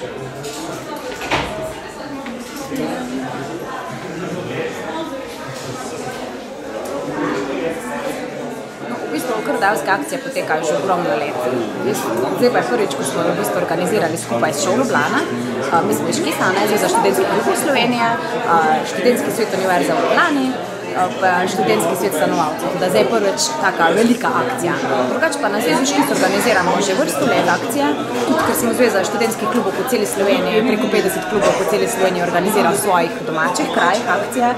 V bistvu krvodajske akcije potekajo že ogromno let. Zdaj pa je prvič, ko smo v bistvu organizirali skupaj s ŠOU Ljubljana. Mi smo iz Škisana, Zveza študentskih klubov Slovenije, študentski svet Univerze v Ljubljani, študentski svet stanovalcev. Zdaj je prvič taka velika akcija. Drugače pa na Zvezi Škis organiziramo že vrsto let akcije, tudi ker smo Zveza študentskih klubov po celi Sloveniji, preko 50 klubov po celi Sloveniji organizira v svojih domačih krajih akcije,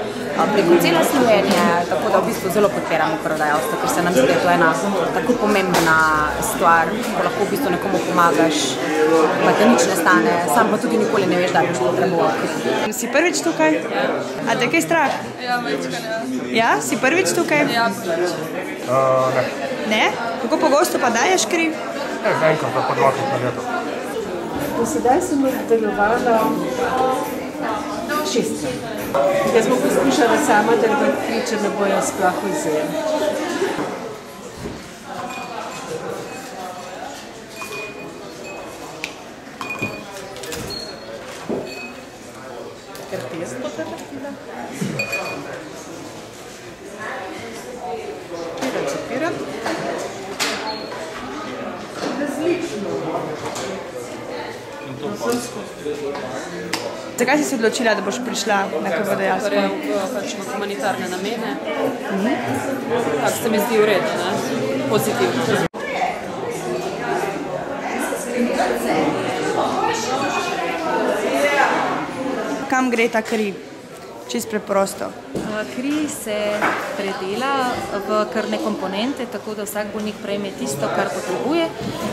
preko cele Slovenije, tako da v bistvu zelo podpiramo krvodajalstvo, ker se nam zdi, da je to ena tako pomembna stvar, ko lahko v bistvu nekomu pomagaš, pa te nič ne stane, sam pa tudi nikoli ne veš, da boš potreboval. Si prvič tukaj? A te kaj strah? Ja, večkrat, ja. Ja? Si prvič tukaj? Ja, prvič. Ne. Ne? Kako pogosto pa daješ kri? Enkrat, pa 2 na leto. Do sedaj sem delovala 6 let. Jaz smo poskušala sama darovati kri, če ne bojo sploh vzeli. Ker test bo te vrtila? Pirat. Različno. In to polsko. Zakaj si se odločila, da boš prišla na krvodajalstvo? Torej v humanitarne namene. Tako se mi zdi v redu, ne? Pozitivno. Kam gre ta kri? Čisto preprosto. Kri se predela v krvne komponente, tako da vsak bolnik prejme tisto, kar potrebuje,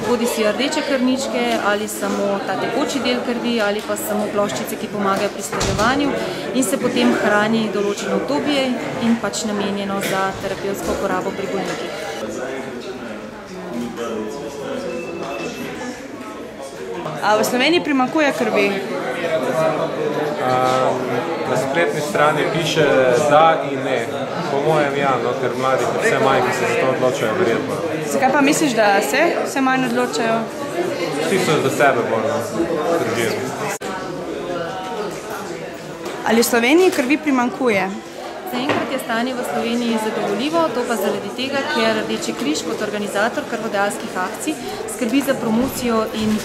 bodi si rdeče krvničke ali samo ta tekoči del krvi ali pa samo ploščice, ki pomagajo pri strjevanju in se potem hrani določeno obdobje in pač namenjeno za terapevtsko uporabo pri bolnikih. A v Sloveniji primanjkuje krvi? Na spletni strani piše da in ne. Po mojem ja, no, ker mladi vse manj, ki se za to odločajo, verjetno. Zakaj pa misliš, da se vse manj odločajo? Vsi so za sebe bolj držijo. Ali v Sloveniji krvi primanjkuje? Zaenkrat je stanje v Sloveniji zadovoljivo, to pa zaradi tega, ker Rdeči križ kot organizator krvodajalskih akcij skrbi za promocijo in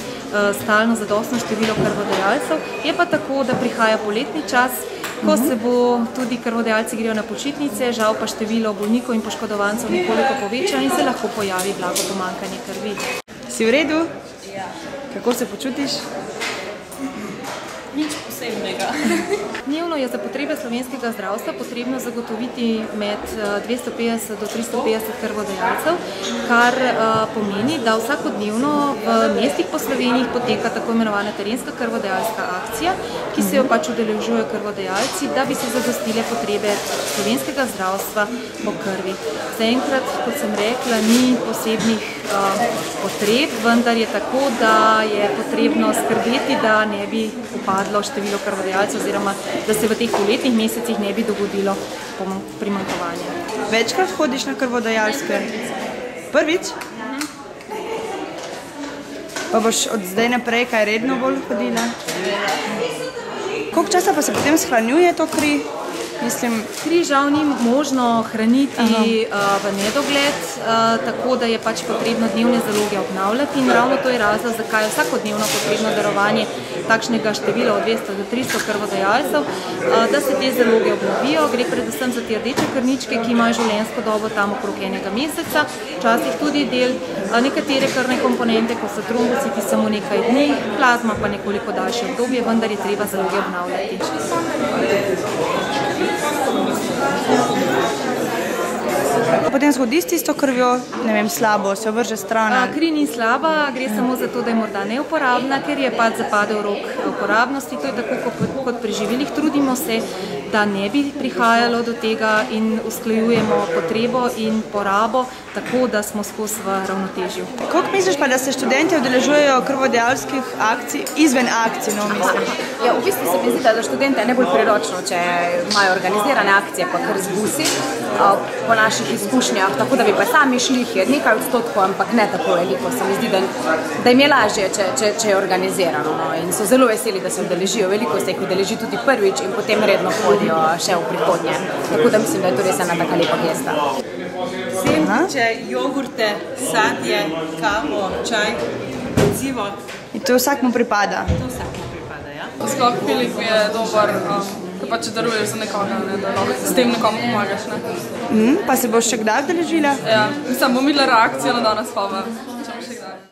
stalno zadostno število krvodajalcev. Je pa tako, da prihaja poletni čas, ko se bo tudi krvodajalci grejo na počitnice, žal pa število bolnikov in poškodovancev nekoliko poveča in se lahko pojavi blago pomanjkanje krvi. Si v redu? Ja. Kako se počutiš? Nič posebnega. Dnevno je za potrebe slovenskega zdravstva potrebno zagotoviti med 250 do 350 krvodajalcev, kar pomeni, da vsakodnevno v mestih po Sloveniji poteka tako imenovana terenska krvodajalska akcija, ki se jo pač udeležujejo krvodajalci, da bi se zadostile potrebe slovenskega zdravstva po krvi. Zaenkrat, kot sem rekla, ni posebnih potreb, vendar je tako, da je potrebno skrbeti, da ne bi upadlo število krvodajalcev oziroma da se v teh poletnih mesecih ne bi dogodilo primanjkovanje. Večkrat hodiš na krvodajalske? Prvič? Pa boš od zdaj naprej kaj redno bolj hodila? Koliko časa pa se potem shranjuje to kri? Kri žal ni možno hraniti v nedogled, tako da je pač potrebno dnevne zaloge obnavljati in ravno to je razlog, zakaj je vsakodnevno potrebno darovanje takšnega števila od 200 do 300 krvodajalcev, da se te zaloge obnovijo. Gre predvsem za te rdeče krvničke, ki imajo življenjsko dobo tam okrog 1 meseca, včasih tudi del nekatere krvne komponente, ko so trombociti samo nekaj dni, plazma pa nekoliko daljše obdobje, vendar je treba zaloge obnavljati. Potem zgodi s tisto krvjo, ne vem, slabo, se vrže stran? Kri ni slaba, gre samo za to, da je morda neuporabna, ker je pač zapadel rok uporabnosti. To je tako kot pri živilih. Trudimo se, da ne bi prihajalo do tega in usklajujemo potrebo in porabo tako, da smo skozi v ravnotežju. Koliko misliš pa, da se študenti udeležujejo krvodajalskih akcij izven akcij, no mislim? Ja, v bistvu se mi zdi, da za študente je najbolj priročno, če imajo organizirane akcije pa kar z busi. Po naših izkušnjah, tako da bi pa sami šli, je nekaj odstotkov, ampak ne tako veliko. Se mi zdi, da jim je lažje, če je organizirano. No. In so zelo veseli, da se udeležijo. Veliko se jih udeleži tudi prvič in potem redno hodijo še v prihodnje. Tako da mislim, da je to res ena taka lepa gesta. Sendviče, jogurte, sadje, kavo, čaj, pecivo. In to vsakmu pripada. To vsakmu pripada, ja. Sploh feeling mi je dober, ko pa če daruješ za nekoga, ne, da lahko s tem nekomu pomagaš. Ne. Pa se boš še kdaj udeležila? Ja, mislim, bom videla reakcijo na danes pa.